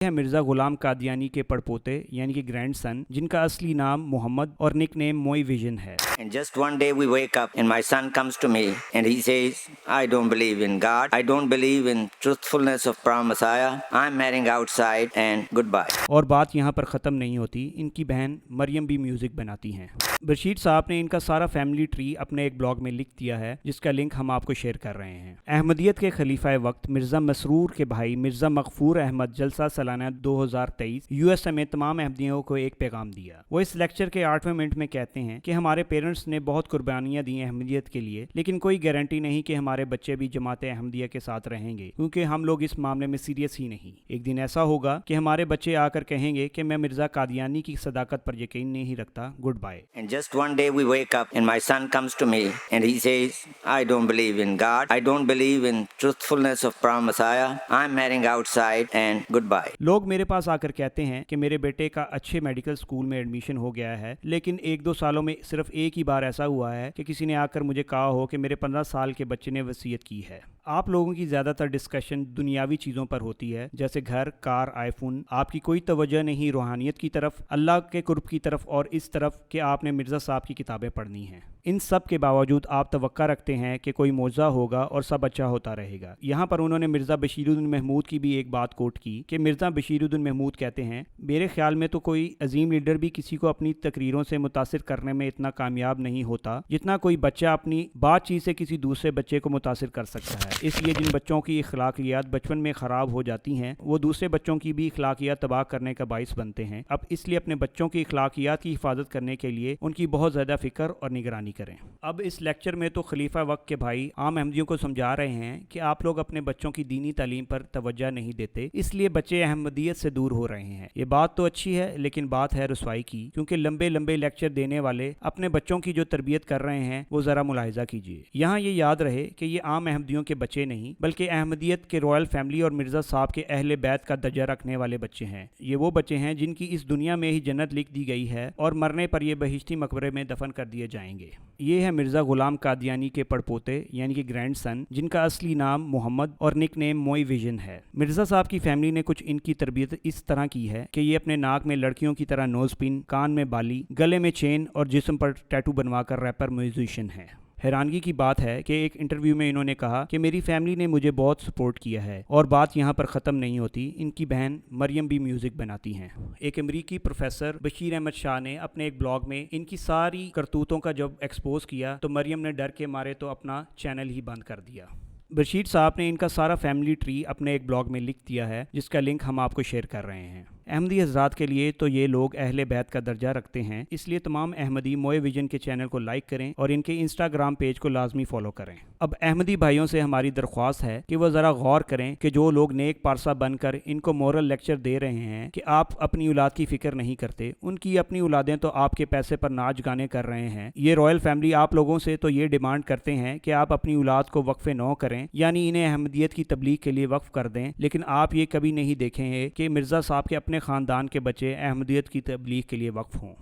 ہے مرزا غلام قادیانی کے پڑپوتے یعنی کہ گرینڈ سن، جن کا اصلی نام محمد اور نک نیم موئی ویژن ہے۔ And just one day we wake up and my son comes to me and he says, I don't believe in God. I don't believe in truthfulness of Prime Messiah. I'm heading outside and goodbye. اور بات یہاں پر ختم نہیں ہوتی، ان کی بہن مریم بھی music بناتی ہیں۔ بشیر صاحب نے ان کا سارا فیملی ٹری اپنے ایک بلاگ میں لکھ دیا ہے، جس کا لنک ہم آپ کو شیئر کر رہے ہیں۔ احمدیت کے خلیفہ وقت مرزا مسرور کے بھائی مرزا مغفور احمد جلسہ سالانہ 2023 یو ایس اے میں تمام احمدیوں کو ایک پیغام دیا۔ وہ اس لیکچر کے 8ویں منٹ میں کہتے ہیں کہ ہمارے پیرنٹس نے بہت قربانیاں دی احمدیت کے لیے، لیکن کوئی گارنٹی نہیں کہ ہمارے بچے بھی جماعت احمدیہ کے ساتھ رہیں گے، کیونکہ ہم لوگ اس معاملے میں سیریس ہی نہیں۔ ایک دن ایسا ہوگا کہ ہمارے بچے آ کر کہیں گے کہ میں مرزا قادیانی کی صداقت پر یقین نہیں رکھتا، good bye. And just one day we wake up and my son comes to me and he says, I don't believe in God. I don't believe in truthfulness of Prime Messiah. I'm heading outside and goodbye. لوگ میرے پاس آ کر کہتے ہیں کہ میرے بیٹے کا اچھے میڈیکل سکول میں ایڈمیشن ہو گیا ہے، لیکن 1-2 سالوں میں صرف ایک ہی بار ایسا ہوا ہے کہ کسی نے آ کر مجھے کہا ہو کہ میرے 15 سال کے بچے نے وصیت کی ہے۔ آپ لوگوں کی زیادہ تر ڈسکشن دنیاوی چیزوں پر ہوتی ہے، جیسے گھر، کار، آئی فون۔ آپ کی کوئی توجہ نہیں روحانیت کی طرف، اللہ کے قرب کی طرف، اور اس طرف کہ آپ نے مرزا صاحب کی کتابیں پڑھنی ہیں۔ ان سب کے باوجود آپ توقع رکھتے ہیں کہ کوئی معجزہ ہوگا اور سب اچھا ہوتا رہے گا۔ یہاں پر انہوں نے مرزا بشیر الدین محمود کی بھی ایک بات کوٹ کی کہ مرزا بشیر الدین محمود کہتے ہیں، میرے خیال میں تو کوئی عظیم لیڈر بھی کسی کو اپنی تقریروں سے متاثر کرنے میں اتنا کامیاب نہیں ہوتا جتنا کوئی بچہ اپنی بات چیت سے کسی دوسرے بچے کو متاثر کر سکتا ہے۔ اس لیے جن بچوں کی اخلاقیات بچپن میں خراب ہو جاتی ہیں، وہ دوسرے بچوں کی بھی اخلاقیات تباہ کرنے کا باعث بنتے ہیں۔ اب اس لیے اپنے بچوں کی اخلاقیات کی حفاظت کرنے کے لیے ان کی بہت زیادہ فکر اور نگرانی کریں۔ اب اس لیکچر میں تو خلیفہ وقت کے بھائی عام احمدیوں کو سمجھا رہے ہیں کہ آپ لوگ اپنے بچوں کی دینی تعلیم پر توجہ نہیں دیتے، اس لیے بچے احمدیت سے دور ہو رہے ہیں۔ یہ بات تو اچھی ہے، لیکن بات ہے رسوائی کی، کیونکہ لمبے لمبے لیکچر دینے والے اپنے بچوں کی جو تربیت کر رہے ہیں وہ ذرا ملاحظہ کیجیے۔ یہاں یہ یاد رہے کہ یہ عام احمدیوں کے بچے نہیں، بلکہ احمدیت کے رائل فیملی اور مرزا صاحب کے اہل بیت کا درجہ رکھنے والے بچے ہیں۔ یہ وہ بچے ہیں جن کی اس دنیا میں ہی جنت لکھ دی گئی ہے، اور مرنے پر یہ بہشتی مقبرے میں دفن کر دیے جائیں گے۔ یہ ہے مرزا غلام قادیانی کے پڑپوتے یعنی کہ گرینڈ سن، جن کا اصلی نام محمد اور نک نیم موئی ویژن ہے۔ مرزا صاحب کی فیملی نے کچھ ان کی تربیت اس طرح کی ہے کہ یہ اپنے ناک میں لڑکیوں کی طرح نوز پن، کان میں بالی، گلے میں چین اور جسم پر ٹیٹو بنوا کر ریپر میوزیشین ہے۔ حیرانگی کی بات ہے کہ ایک انٹرویو میں انہوں نے کہا کہ میری فیملی نے مجھے بہت سپورٹ کیا ہے، اور بات یہاں پر ختم نہیں ہوتی، ان کی بہن مریم بھی میوزک بناتی ہیں۔ ایک امریکی پروفیسر بشیر احمد شاہ نے اپنے ایک بلاگ میں ان کی ساری کرتوتوں کا جب ایکسپوز کیا تو مریم نے ڈر کے مارے تو اپنا چینل ہی بند کر دیا۔ بشیر صاحب نے ان کا سارا فیملی ٹری اپنے ایک بلاگ میں لکھ دیا ہے، جس کا لنک ہم آپ کو شیئر کر رہے ہیں۔ احمدی حضرات کے لیے تو یہ لوگ اہل بیت کا درجہ رکھتے ہیں، اس لیے تمام احمدی موئے ویژن کے چینل کو لائک کریں اور ان کے انسٹاگرام پیج کو لازمی فالو کریں۔ اب احمدی بھائیوں سے ہماری درخواست ہے کہ وہ ذرا غور کریں کہ جو لوگ نیک پارسا بن کر ان کو مورل لیکچر دے رہے ہیں کہ آپ اپنی اولاد کی فکر نہیں کرتے، ان کی اپنی اولادیں تو آپ کے پیسے پر ناچ گانے کر رہے ہیں۔ یہ رائل فیملی آپ لوگوں سے تو یہ ڈیمانڈ کرتے ہیں کہ آپ اپنی اولاد کو وقف نو کریں، یعنی انہیں احمدیت کی تبلیغ کے لیے وقف کر دیں، لیکن آپ یہ کبھی نہیں دیکھیں گے کہ مرزا صاحب کے اپنے خاندان کے بچے احمدیت کی تبلیغ کے لیے وقف ہوں۔